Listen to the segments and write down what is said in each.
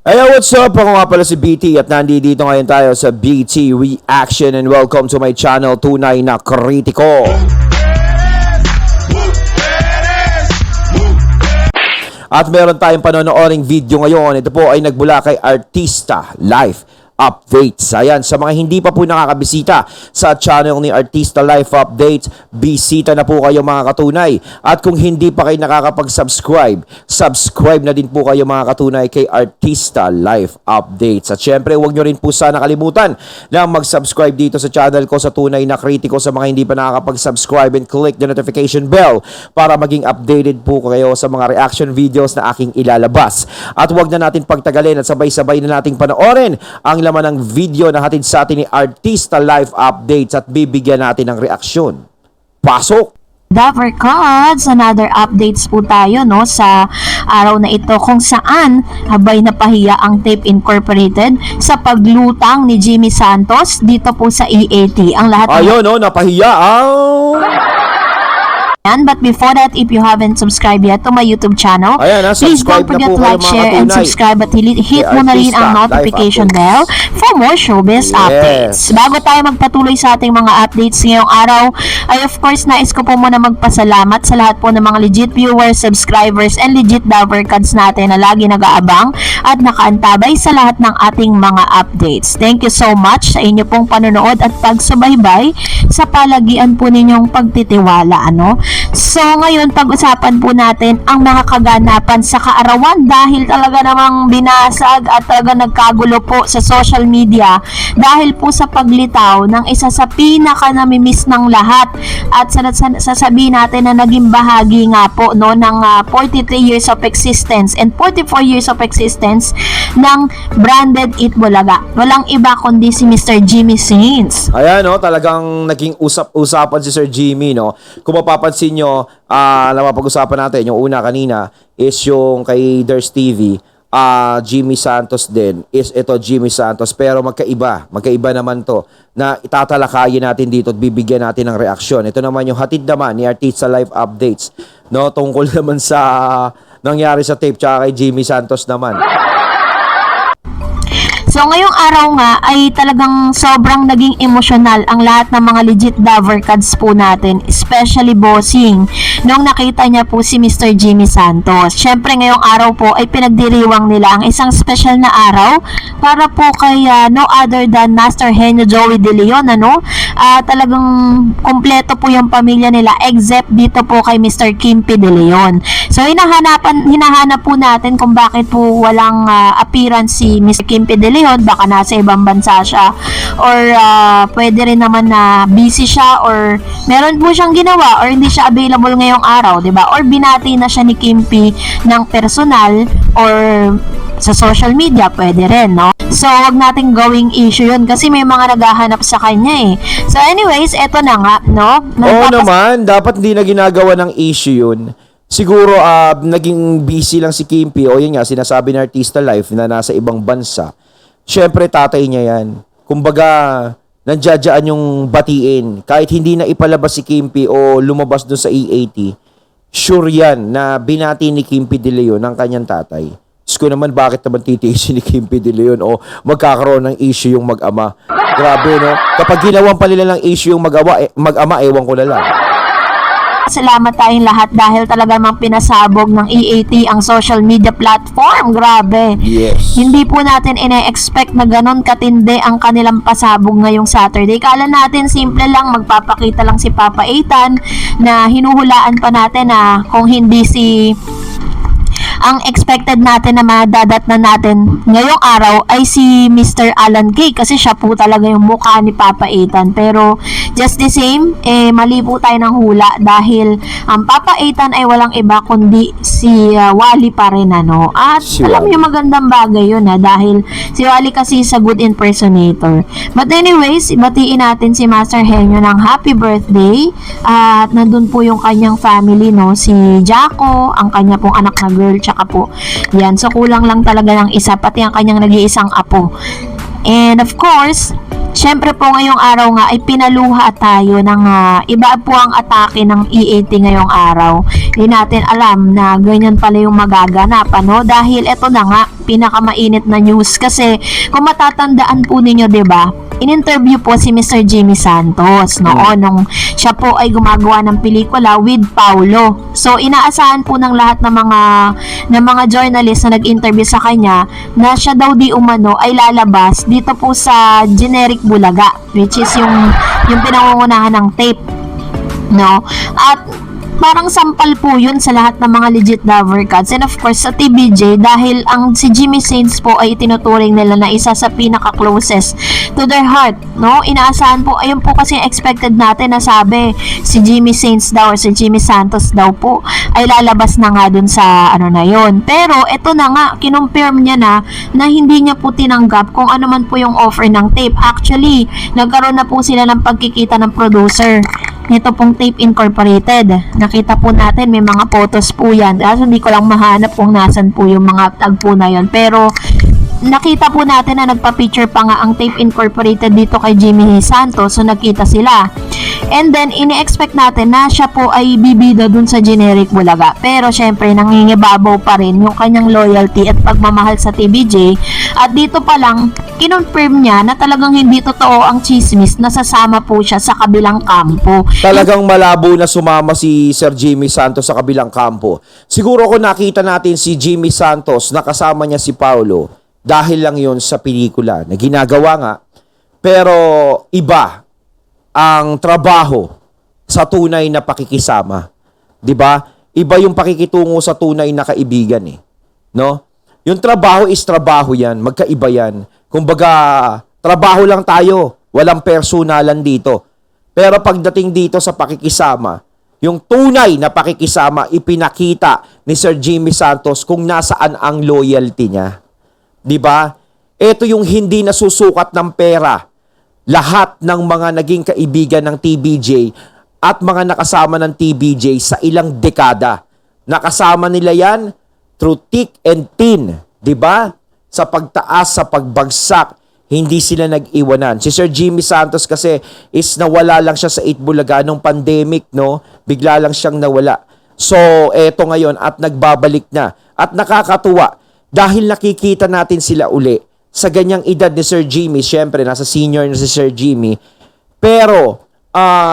Hey, what's up? Ako nga pala si BT at nandito ngayon tayo sa BT Reaction and welcome to my channel, Tunay na Kritiko. At meron tayong panonooring video ngayon. Ito po ay nagbula kay Artista Life Updates. Ayan, sa mga hindi pa po nakakabisita sa channel ni Artista Life Updates, bisita na po kayo mga katunay. At kung hindi pa kayo nakakapag-subscribe, subscribe na din po kayo mga katunay kay Artista Life Updates. At syempre, huwag nyo rin po sana kalimutan na mag-subscribe dito sa channel ko sa Tunay na Kritiko sa mga hindi pa nakakapag-subscribe and click the notification bell para maging updated po kayo sa mga reaction videos na aking ilalabas. At huwag na natin pagtagalin at sabay-sabay na nating panoorin ang laman ng video na hatid sa atin ni Artista Life Updates at bibigyan natin ng reaksyon. Pasok! Dapper Cards, another updates po tayo no sa araw na ito kung saan habay napahiya ang Tape Incorporated sa paglutang ni Jimmy Santos dito po sa EAT. Ang lahat ayun no, napahiya But before that, if you haven't subscribed yet to my YouTube channel, please don't forget to like, share, and subscribe at hit mo na rin ang notification bell for more showbiz updates. Bago tayo magpatuloy sa ating mga updates ngayong araw, ay of course nais ko po muna magpasalamat sa lahat po ng mga legit viewers, subscribers, and legit Davercads natin na lagi nag-aabang at nakaantabay sa lahat ng ating mga updates. Thank you so much sa inyo pong panonood at pagsubaybay sa palagian po ninyong pagtitiwala. So ngayon pag-usapan po natin ang mga kaganapan sa kaarawan dahil talaga namang binasag at talaga nagkagulo po sa social media dahil po sa paglitaw ng isa sa pinaka-namimiss ng lahat at sasabihin natin na naging bahagi nga po ng 43 years of existence and 44 years of existence ng Branded It Bulaga. Walang iba kundi si Mr. Jimmy Sins. Ayan talagang naging usapan si Sir Jimmy Kung mapapansin nyo, na mapag-usapan natin, yung una kanina is yung kay Ders TV, Jimmy Santos din, is ito Jimmy Santos, pero magkaiba naman to, na itatalakayin natin dito at bibigyan natin ng reaksyon. Ito naman yung hatid naman ni Artista Live Updates, tungkol naman sa nangyari sa tape tsaka kay Jimmy Santos naman. So ngayong araw nga ay talagang sobrang naging emosyonal ang lahat ng mga legit Davercads po natin, especially Bossing, nung nakita niya po si Mr. Jimmy Santos. Syempre ngayong araw po ay pinagdiriwang nila ang isang special na araw para po kay no other than Master Henyo Joey De Leon. Talagang kompleto po yung pamilya nila except dito po kay Mr. Kimpi De Leon. So hinahanap po natin kung bakit po walang appearance si Mr. Kimpi De Leon. Baka nasa ibang bansa siya or pwede rin naman na busy siya or meron po siyang ginawa or hindi siya available ngayong araw, diba? Or binati na siya ni Kimpi ng personal or sa social media, pwede rin, So, wag nating gawing issue yun kasi may mga naghahanap sa kanya So, anyways, eto na nga, Oo naman, dapat hindi na ginagawa ng issue yun. Siguro, naging busy lang si Kimpi o yun nga, sinasabi ng Artista Life na nasa ibang bansa. Siyempre, tatay niya yan. Kumbaga, nandiyadyaan yung batiin. Kahit hindi na ipalabas si Kimpi o lumabas doon sa EAT, sure yan na binati ni Kimpi De Leon ng kanyang tatay. Diyos ko naman, bakit naman titiisin ni Kimpi De Leon o magkakaroon ng issue yung mag-ama? Grabe, Kapag ginawan pa nila ng issue yung mag-ama, ewan ko na lang. Salamat tayong lahat dahil talaga mang pinasabog ng EAT ang social media platform. Grabe. Yes. Hindi po natin ine-expect na ganon katindi ang kanilang pasabog ngayong Saturday. Kala natin simple lang, magpapakita lang si Papa Ethan na hinuhulaan pa natin na kung hindi ang expected natin na madadat na natin ngayong araw ay si Mr. Alan Kay kasi siya po talaga yung mukha ni Papa Ethan. Pero just the same, mali po tayo ng hula dahil ang Papa Ethan ay walang iba kundi si Wally pa rin. At Si alam Wally. yung magandang bagay yun dahil si Wally kasi is a good impersonator. But anyways, batiin natin si Master Henyo ng happy birthday at nandun po yung kanyang family, si Jaco, ang kanya pong anak na girl, tsaka po yan, so kulang lang talaga ng isa, pati ang kanyang nag-iisang apo. And of course, syempre po ngayong araw nga ay pinaluha tayo ng iba po ang atake ng EAT ngayong araw. Hindi natin alam na ganyan pala yung magaganap, dahil eto na nga, pinakamainit na news. Kasi kung matatandaan po ninyo, 'di ba? In-interview po si Mr. Jimmy Santos noon nung siya po ay gumagawa ng pelikula with Paulo. So inaasahan po ng lahat ng mga journalist na nag-interview sa kanya na siya daw di umano ay lalabas dito po sa generic Bulaga, which is yung pinangungunahan ng tape, no? At parang sampal po yun sa lahat ng mga legit lover cats, and of course sa TBJ, dahil si Jimmy Saints po ay tinuturing nila na isa sa pinaka-closest to their heart, no? Inaasahan po, ayun po kasi expected natin na sabi si Jimmy Saints daw or si Jimmy Santos daw po ay lalabas na nga dun sa ano na yon. Pero eto na nga, kinumpirm niya na hindi niya po tinanggap kung ano man po yung offer ng tape. Actually, nagkaroon na po sila ng pagkikita ng producer nito pong Tape Incorporated. Nakita po natin, may mga photos po yan. Kaso hindi ko lang mahanap kung nasan po yung mga tagpo na yon. Pero nakita po natin na nagpa-picture pa nga ang Tape Incorporated dito kay Jimmy Santos. So nakita sila. And then, ini-expect natin na siya po ay bibida dun sa generic Bulaga. Pero, syempre, nangingibabaw pa rin yung kanyang loyalty at pagmamahal sa TBJ. At dito pa lang, kinonfirm niya na talagang hindi totoo ang chismis na sasama po siya sa kabilang kampo. Talagang malabo na sumama si Sir Jimmy Santos sa kabilang kampo. Siguro kung nakita natin si Jimmy Santos na kasama niya si Paulo, dahil lang yon sa pelikula na ginagawa nga, pero iba ang trabaho sa tunay na pakikisama. 'Di ba? Iba yung pakikitungo sa tunay na kaibigan eh. No? Yung trabaho is trabaho 'yan, magkaiba 'yan. Kumbaga, trabaho lang tayo, walang personalan dito. Pero pagdating dito sa pakikisama, yung tunay na pakikisama ipinakita ni Sir Jimmy Santos kung nasaan ang loyalty niya. 'Di ba? Ito yung hindi nasusukat ng pera. Lahat ng mga naging kaibigan ng TBJ at mga nakasama ng TBJ sa ilang dekada. Nakasama nila yan through thick and thin. 'Di ba? Sa pagtaas, sa pagbagsak, hindi sila nag-iwanan. Si Sir Jimmy Santos kasi is nawala lang siya sa 8 Bulaga nung pandemic, no? Bigla lang siyang nawala. So, eto ngayon at nagbabalik na. At nakakatuwa dahil nakikita natin sila uli sa ganyang edad ni Sir Jimmy. Siyempre, nasa senior na si Sir Jimmy. Pero,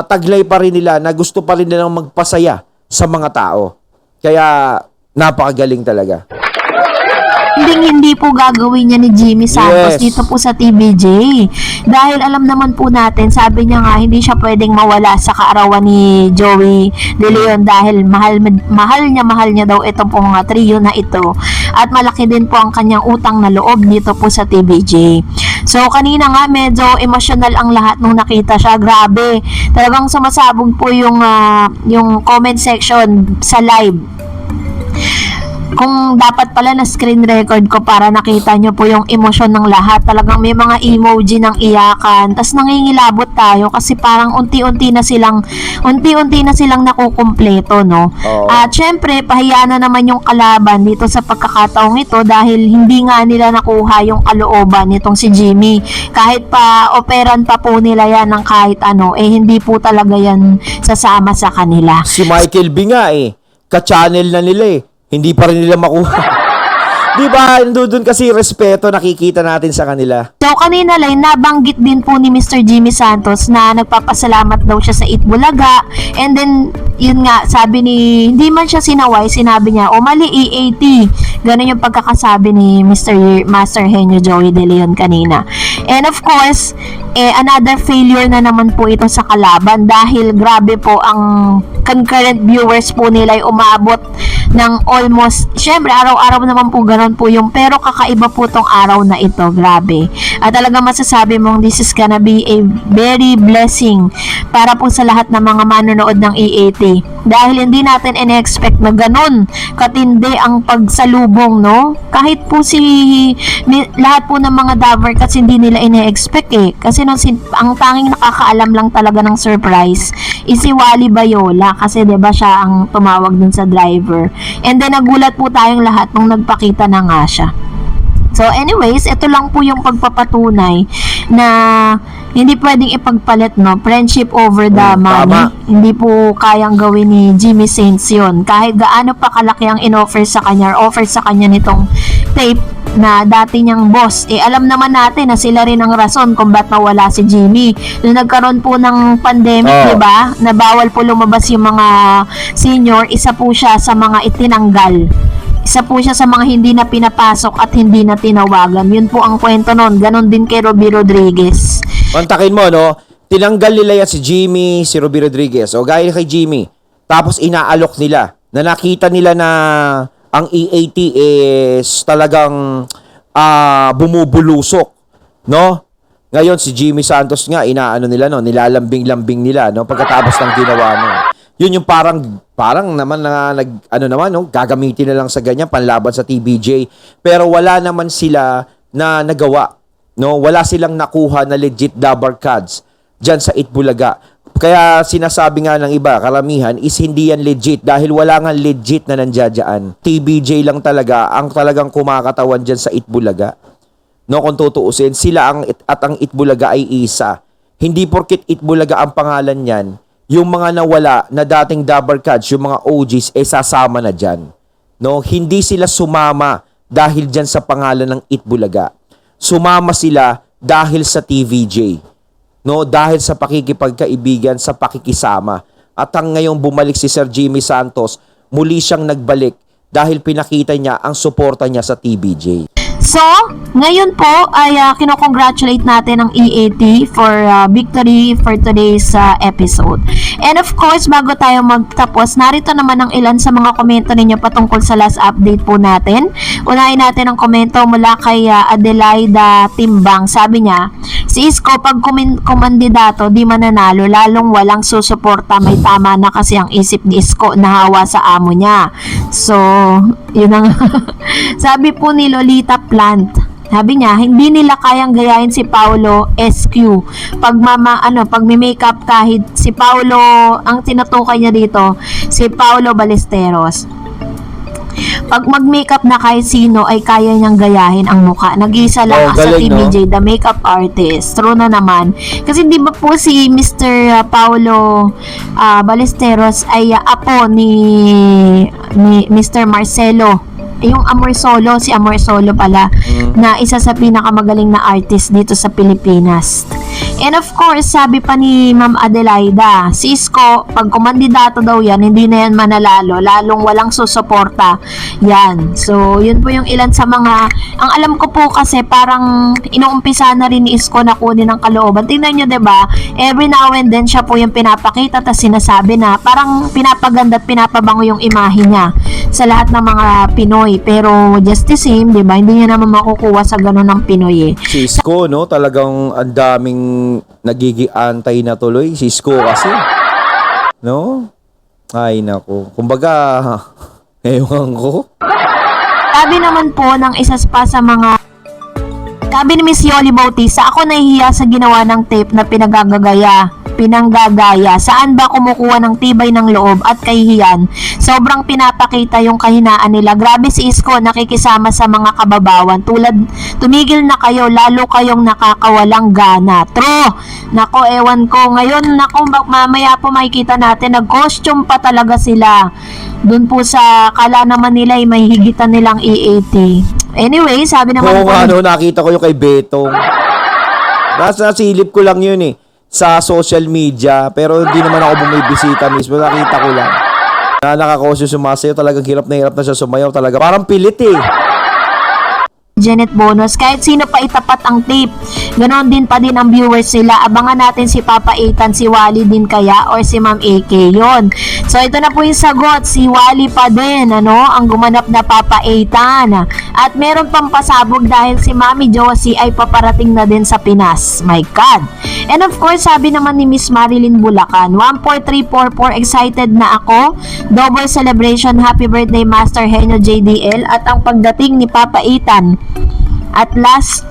taglay pa rin nila na gusto pa rin nilang magpasaya sa mga tao. Kaya, napakagaling talaga. Hindi po gagawin niya ni Jimmy Santos dito po sa TBJ. Dahil alam naman po natin, sabi niya nga, hindi siya pwedeng mawala sa kaarawan ni Joey De Leon dahil mahal niya daw ito pong trio na ito. At malaki din po ang kanyang utang na loob dito po sa TBJ. So, kanina nga, medyo emotional ang lahat nung nakita siya. Grabe. Talagang sumasabog po yung comment section sa live. Kung dapat pala na screen record ko para nakita nyo po yung emosyon ng lahat. Talagang may mga emoji ng iyakan. Tas nangingilabot tayo kasi parang unti-unti na silang nakukumpleto, no? At syempre, pahiya na naman yung kalaban dito sa pagkakataong ito dahil hindi nga nila nakuha yung kalooban nitong si Jimmy. Kahit pa operan pa po nila yan ng kahit ano, hindi po talaga yan sasama sa kanila. Si Michael B nga ka-channel na nila hindi pa rin nila makuha. Di ba? Doon kasi respeto nakikita natin sa kanila. So, kanina lang, nabanggit din po ni Mr. Jimmy Santos na nagpapasalamat daw siya sa 8 Bulaga. And then, yun nga, sabi hindi man siya sinaway, sinabi niya, mali, EAT. Ganun yung pagkakasabi ni Master Henyo Joey De Leon kanina. And of course, another failure na naman po ito sa kalaban dahil grabe po ang concurrent viewers po nila ay umabot ng almost, syempre araw-araw naman po ganun po yung, pero kakaiba po tong araw na ito, grabe. At talaga masasabi mong this is gonna be a very blessing para po sa lahat ng mga manonood ng EAT. Dahil hindi natin in-expect na ganun katindi ang pagsalubong, no? Kahit po lahat po ng mga Dover kasi hindi nila in-expect Kasi ang tanging nakakaalam lang talaga ng surprise is si Wally Bayola kasi 'di ba siya ang tumawag dun sa driver. And then nagulat po tayong lahat nung nagpakita na nga siya. So anyways, ito lang po yung pagpapatunay na hindi pwedeng ipagpalit, no, friendship over the money. Tama. Hindi po kayang gawin ni Jimmy Saints yun. Kahit gaano pa kalaki ang in-offer sa kanya or offer sa kanya nitong tape na dati niyang boss. Alam naman natin na sila rin ang rason kung ba't nawala si Jimmy. Nung nagkaroon po ng pandemic, di ba, na bawal po lumabas yung mga senior, isa po siya sa mga itinanggal. Isa po siya sa mga hindi na pinapasok at hindi na tinawagan. Yun po ang kwento nun. Ganon din kay Robby Rodriguez. Kontakin mo, no? Tinanggal nila yan si Jimmy, si Robby Rodriguez. O gaya kay Jimmy. Tapos inaalok nila. Na nakita nila na ang EAT is talagang bumubulusok. No? Ngayon, si Jimmy Santos nga, inaano nila, no? Nilalambing-lambing nila, no? Pagkatapos ng ginawa, no? Yun yung parang naman na no? Gagamitin na lang sa ganyan, panlaban sa TBJ. Pero wala naman sila na nagawa. No, wala silang nakuha na legit dabar cards diyan sa Itbulaga. Kaya sinasabi nga ng iba, karamihan is hindi yan legit dahil wala nga legit na nandiyan. TBJ lang talaga ang talagang kumakatawan diyan sa Itbulaga. No, kung tutuusin, sila ang Itbulaga ay isa. Hindi porket Itbulaga ang pangalan niyan, yung mga nawala na dating dabar cards, yung mga OGs sasama na diyan. No, hindi sila sumama dahil diyan sa pangalan ng Itbulaga. Sumama sila dahil sa TVJ. No, dahil sa pakikipagkaibigan, sa pakikisama. At ang ngayong bumalik si Sir Jimmy Santos, muli siyang nagbalik dahil pinakita niya ang suporta niya sa TVJ. So, ngayon po ay kinocongratulate natin ang EAT for victory for today's episode. And of course, bago tayo magtapos, narito naman ang ilan sa mga komento ninyo patungkol sa last update po natin. Unahin natin ang komento mula kay Adelaida Timbang. Sabi niya, si Isko pag kumandidato di mananalo, lalong walang susuporta. May tama na kasi ang isip ni Isko na hawa sa amo niya. So, yun ang sabi po ni Lolita Plant. Sabi niya, hindi nila kayang gayahin si Paolo SQ. Pag may-makeup kahit si Paolo, ang tinutukoy niya dito, si Paolo Ballesteros. Pag mag-makeup na kahit sino ay kaya niyang gayahin ang mukha. Nag-isa lang sa TBJ, no? The makeup artist. True na naman. Kasi di ba po si Mr. Paolo Ballesteros ay apo ni Mr. Marcelo. Yung Amor Solo, si Amor Solo pala, na isa sa pinakamagaling na artist dito sa Pilipinas. And of course, sabi pa ni Ma'am Adelaida, si Isko, pag kumandidato daw yan, hindi na yan manalalo, lalong walang susuporta. Yan. So, yun po yung ilan sa mga, ang alam ko po kasi parang inuumpisa na rin ni Isko na kunin ng kalooban. Tingnan nyo, diba? Every now and then, siya po yung pinapakita, tas sinasabi na parang pinapaganda at pinapabango yung imahe niya sa lahat ng mga Pinoy. Pero just the same, diba? Hindi niya naman makukuha sa ganun ng Pinoy eh. Si Isko, no? Talagang ang daming nagigiantay na tuloy. Si Isko kasi. No? Ay, nako. Kumbaga, ewan ko. Sabi naman po ng isa pa sa mga sabi ni Miss Yoli Bautista, ako nahihiya sa ginawa ng tape na pinanggagaya. Saan ba kumukuha ng tibay ng loob at kahihiyan? Sobrang pinapakita yung kahinaan nila. Grabe si Isko, nakikisama sa mga kababawan. Tumigil na kayo, lalo kayong nakakawalang gana. True! Nako, ewan ko. Ngayon, nako, mamaya po makikita natin, nag-costume pa talaga sila. Doon po sa, kala naman nila ay may higitan nilang EAT. Anyway, sabi naman po. Nakita ko yung kay Betong. Nasa silip ko lang yun eh. Sa social media. Pero hindi naman ako bumibisita mismo. Nakita ko lang. Na nakakosyo sumasayaw. Talagang hirap na siya sumayaw. Talaga parang pilit eh. Janet Bonus, kahit sino pa itapat ang tape, ganoon din pa din ang viewers sila. Abangan natin si Papa Ethan, si Wally din kaya, or si Ma'am AK, yon. So ito na po yung sagot, si Wally pa din, ang gumanap na Papa Ethan. At meron pang pasabog dahil si Mami Josie ay paparating na din sa Pinas. My God! And of course, sabi naman ni Miss Marilyn Bulacan, 14344, excited na ako. Double celebration, happy birthday Master Henyo JDL at ang pagdating ni Papa Ethan. At last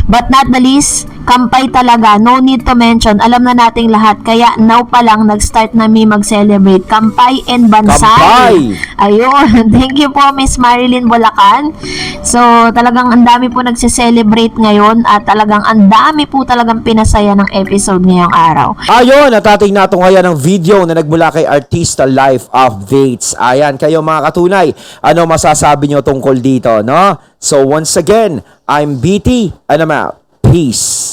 but not the least, Kampay talaga, no need to mention. Alam na nating lahat. Kaya now pa lang nag-start na may mag-celebrate. Kampay and Bansay. Kampay! Ayun. Thank you po, Miss Marilyn Bulacan. So, talagang ang dami po nagse-celebrate ngayon at talagang ang dami po talagang pinasaya ng episode ngayong araw. Ayun, natating nato ngayon ng video na nagmula kay Artista Life Updates. Ayan, kayo mga katunay, ano masasabi nyo tungkol dito, no? So, once again, I'm BT and I'm out. Peace.